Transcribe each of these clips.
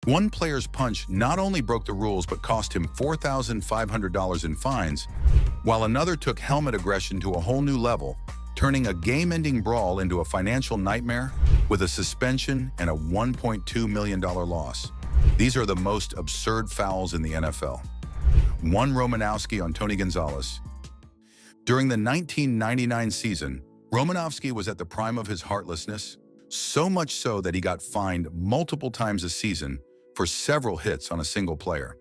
One player's punch not only broke the rules but cost him $4,500 in fines, while another took helmet aggression to a whole new level, turning a game-ending brawl into a financial nightmare with a suspension and a $1.2 million loss. These are the most absurd fouls in the NFL. 1. Romanowski on Tony Gonzalez. During the 1999 season, Romanowski was at the prime of his heartlessness, so much so that he got fined multiple times a season for several hits on a single player.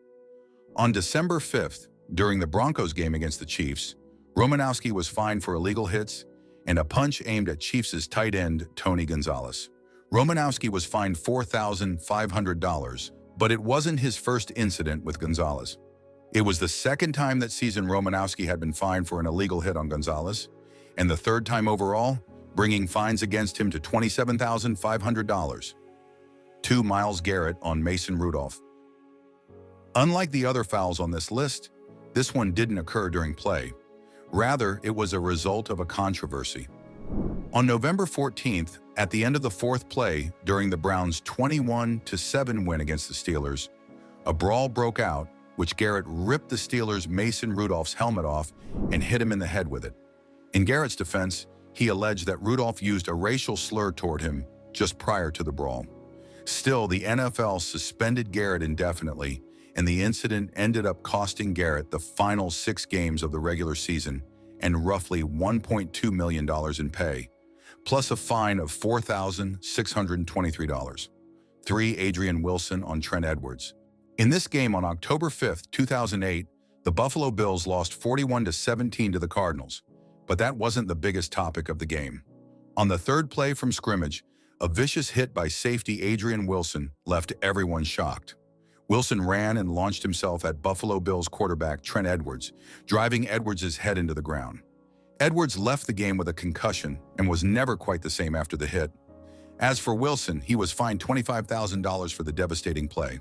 On December 5th, during the Broncos game against the Chiefs, Romanowski was fined for illegal hits and a punch aimed at Chiefs' tight end Tony Gonzalez. Romanowski was fined $4,500, but it wasn't his first incident with Gonzalez. It was the second time that season Romanowski had been fined for an illegal hit on Gonzalez, and the third time overall, bringing fines against him to $27,500. 2. Myles Garrett on Mason Rudolph. Unlike the other fouls on this list, this one didn't occur during play. Rather, it was a result of a controversy. On November 14th, at the end of the fourth play during the Browns' 21-7 win against the Steelers, a brawl broke out, which Garrett ripped the Steelers' Mason Rudolph's helmet off and hit him in the head with it. In Garrett's defense, he alleged that Rudolph used a racial slur toward him just prior to the brawl. Still, the NFL suspended Garrett indefinitely, and the incident ended up costing Garrett the final 6 games of the regular season and roughly $1.2 million in pay, plus a fine of $4,623. 3. Adrian Wilson on Trent Edwards. In this game on October 5, 2008, the Buffalo Bills lost 41-17 to the Cardinals, but that wasn't the biggest topic of the game. On the third play from scrimmage, a vicious hit by safety Adrian Wilson left everyone shocked. Wilson ran and launched himself at Buffalo Bills quarterback Trent Edwards, driving Edwards' head into the ground. Edwards left the game with a concussion and was never quite the same after the hit. As for Wilson, he was fined $25,000 for the devastating play.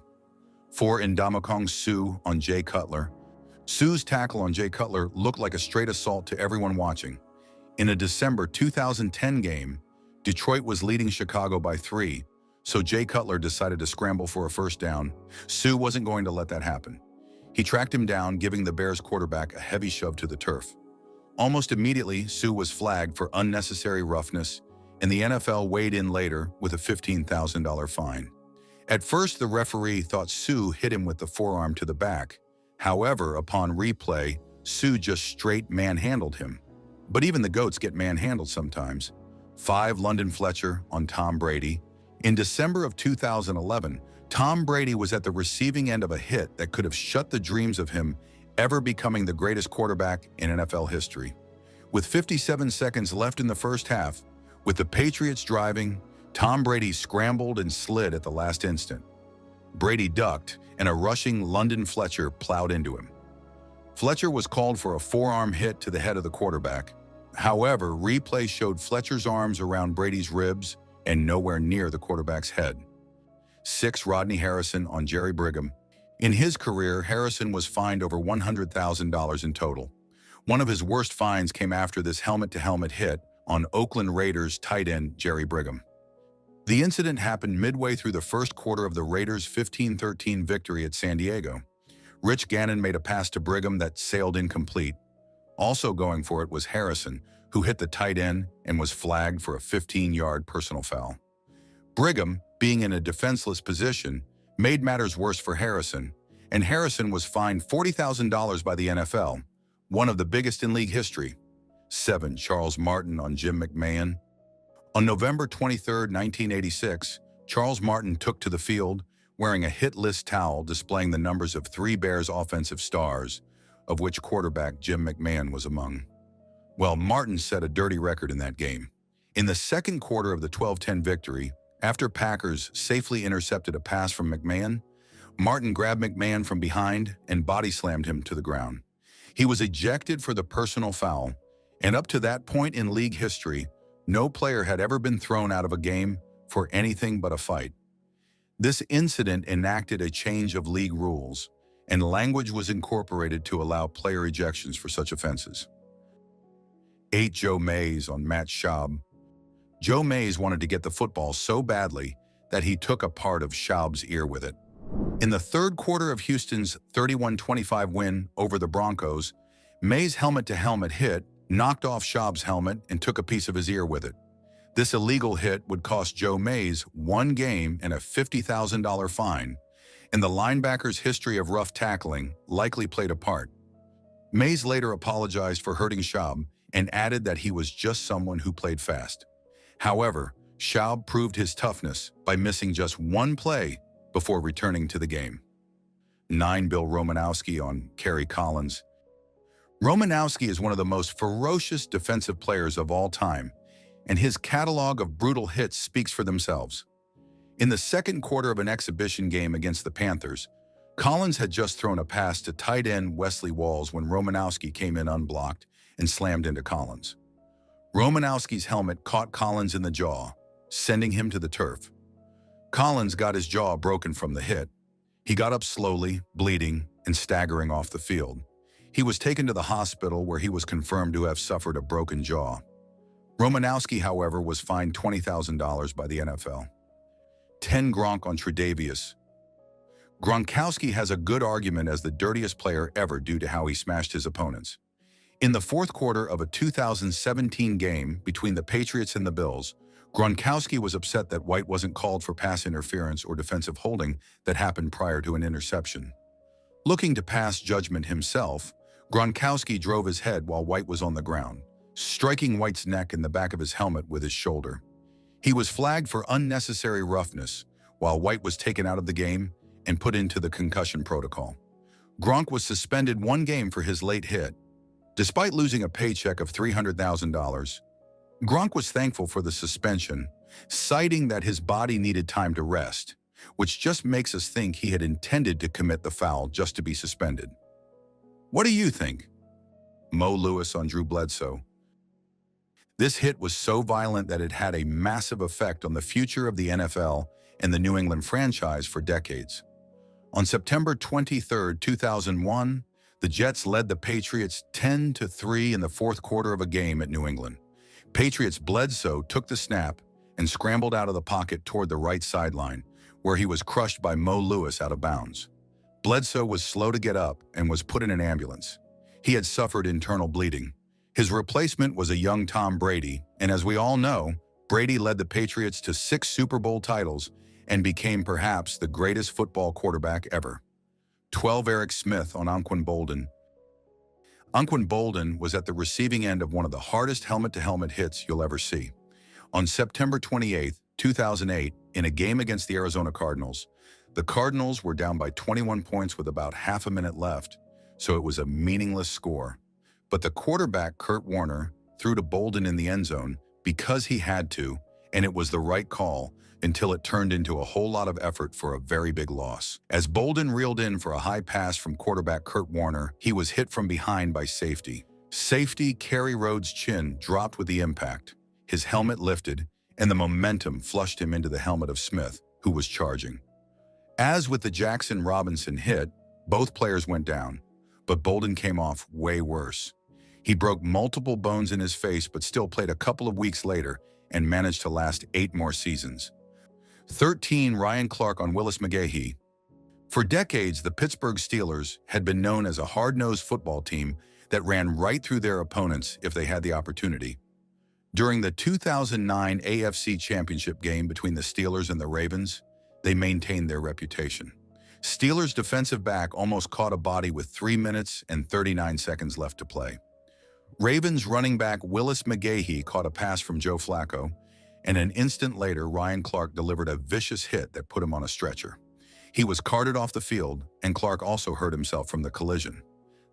4. Ndamukong Suh on Jay Cutler. Suh's tackle on Jay Cutler looked like a straight assault to everyone watching. In a December 2010 game, Detroit was leading Chicago by 3, so Jay Cutler decided to scramble for a first down. Suh wasn't going to let that happen. He tracked him down, giving the Bears quarterback a heavy shove to the turf. Almost immediately, Suh was flagged for unnecessary roughness, and the NFL weighed in later with a $15,000 fine. At first, the referee thought Suh hit him with the forearm to the back. However, upon replay, Suh just straight manhandled him. But even the GOATs get manhandled sometimes. 5. London Fletcher on Tom Brady. In December of 2011, Tom Brady was at the receiving end of a hit that could have shut the dreams of him ever becoming the greatest quarterback in NFL history. With 57 seconds left in the first half, with the Patriots driving, Tom Brady scrambled and slid at the last instant. Brady ducked, and a rushing London Fletcher plowed into him. Fletcher was called for a forearm hit to the head of the quarterback. However, replay showed Fletcher's arms around Brady's ribs and nowhere near the quarterback's head. 6. Rodney Harrison on Jerry Brigham. In his career, Harrison was fined over $100,000 in total. One of his worst fines came after this helmet-to-helmet hit on Oakland Raiders tight end Jerry Brigham. The incident happened midway through the first quarter of the Raiders' 15-13 victory at San Diego. Rich Gannon made a pass to Brigham that sailed incomplete. Also going for it was Harrison, who hit the tight end and was flagged for a 15-yard personal foul. Brigham, being in a defenseless position, made matters worse for Harrison, and Harrison was fined $40,000 by the NFL, one of the biggest in league history. 7. Charles Martin on Jim McMahon. On November 23, 1986, Charles Martin took to the field wearing a hit list towel displaying the numbers of 3 Bears offensive stars, of which quarterback Jim McMahon was among. Well, Martin set a dirty record in that game. In the second quarter of the 12-10 victory, after Packers safely intercepted a pass from McMahon, Martin grabbed McMahon from behind and body slammed him to the ground. He was ejected for the personal foul, and up to that point in league history, no player had ever been thrown out of a game for anything but a fight. This incident enacted a change of league rules, and language was incorporated to allow player ejections for such offenses. 8. Joe Mays on Matt Schaub. Joe Mays wanted to get the football so badly that he took a part of Schaub's ear with it. In the third quarter of Houston's 31-25 win over the Broncos, May's helmet-to-helmet hit knocked off Schaub's helmet and took a piece of his ear with it. This illegal hit would cost Joe Mays 1 game and a $50,000 fine, and the linebacker's history of rough tackling likely played a part. Mays later apologized for hurting Schaub and added that he was just someone who played fast. However, Schaub proved his toughness by missing just 1 play before returning to the game. 9. Bill Romanowski on Kerry Collins. Romanowski is one of the most ferocious defensive players of all time, and his catalog of brutal hits speaks for themselves. In the second quarter of an exhibition game against the Panthers, Collins had just thrown a pass to tight end Wesley Walls when Romanowski came in unblocked and slammed into Collins. Romanowski's helmet caught Collins in the jaw, sending him to the turf. Collins got his jaw broken from the hit. He got up slowly, bleeding, and staggering off the field. He was taken to the hospital where he was confirmed to have suffered a broken jaw. Romanowski, however, was fined $20,000 by the NFL. 10. Gronk on Tre'Davious. Gronkowski has a good argument as the dirtiest player ever due to how he smashed his opponents. In the fourth quarter of a 2017 game between the Patriots and the Bills, Gronkowski was upset that White wasn't called for pass interference or defensive holding that happened prior to an interception. Looking to pass judgment himself, Gronkowski drove his head while White was on the ground, striking White's neck and the back of his helmet with his shoulder. He was flagged for unnecessary roughness, while White was taken out of the game and put into the concussion protocol. Gronk was suspended 1 game for his late hit. Despite losing a paycheck of $300,000, Gronk was thankful for the suspension, citing that his body needed time to rest, which just makes us think he had intended to commit the foul just to be suspended. What do you think? Mo Lewis on Drew Bledsoe. This hit was so violent that it had a massive effect on the future of the NFL and the New England franchise for decades. On September 23, 2001, the Jets led the Patriots 10-3 in the fourth quarter of a game at New England. Patriots Bledsoe took the snap and scrambled out of the pocket toward the right sideline, where he was crushed by Mo Lewis out of bounds. Bledsoe was slow to get up and was put in an ambulance. He had suffered internal bleeding. His replacement was a young Tom Brady, and as we all know, Brady led the Patriots to 6 Super Bowl titles and became perhaps the greatest football quarterback ever. 12. Eric Smith on Anquan Boldin. Anquan Boldin was at the receiving end of one of the hardest helmet-to-helmet hits you'll ever see. On September 28, 2008, in a game against the Arizona Cardinals, the Cardinals were down by 21 points with about half a minute left, so it was a meaningless score. But the quarterback, Kurt Warner, threw to Boldin in the end zone because he had to, and it was the right call until it turned into a whole lot of effort for a very big loss. As Boldin reeled in for a high pass from quarterback Kurt Warner, he was hit from behind by safety. Safety Kerry Rhodes' chin dropped with the impact. His helmet lifted, and the momentum flushed him into the helmet of Smith, who was charging. As with the Jackson Robinson hit, both players went down, but Boldin came off way worse. He broke multiple bones in his face but still played a couple of weeks later and managed to last 8 more seasons. 13. Ryan Clark on Willis McGahee. For decades, the Pittsburgh Steelers had been known as a hard-nosed football team that ran right through their opponents if they had the opportunity. During the 2009 AFC Championship game between the Steelers and the Ravens, they maintained their reputation. Steelers defensive back almost caught a body with 3 minutes and 39 seconds left to play. Ravens running back Willis McGahee caught a pass from Joe Flacco, and an instant later, Ryan Clark delivered a vicious hit that put him on a stretcher. He was carted off the field, and Clark also hurt himself from the collision.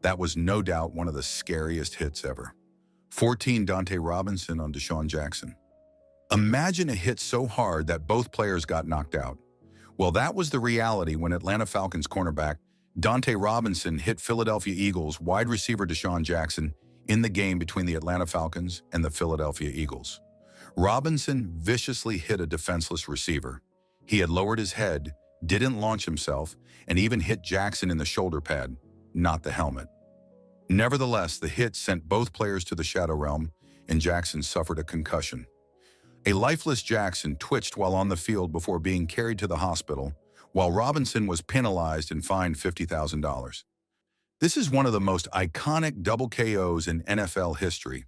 That was no doubt one of the scariest hits ever. 14. Dante Robinson on Deshaun Jackson. Imagine a hit so hard that both players got knocked out. Well, that was the reality when Atlanta Falcons cornerback Dante Robinson hit Philadelphia Eagles wide receiver Deshaun Jackson in the game between the Atlanta Falcons and the Philadelphia Eagles. Robinson viciously hit a defenseless receiver. He had lowered his head, didn't launch himself, and even hit Jackson in the shoulder pad, not the helmet. Nevertheless, the hit sent both players to the shadow realm, and Jackson suffered a concussion. A lifeless Jackson twitched while on the field before being carried to the hospital, while Robinson was penalized and fined $50,000. This is one of the most iconic double KOs in NFL history,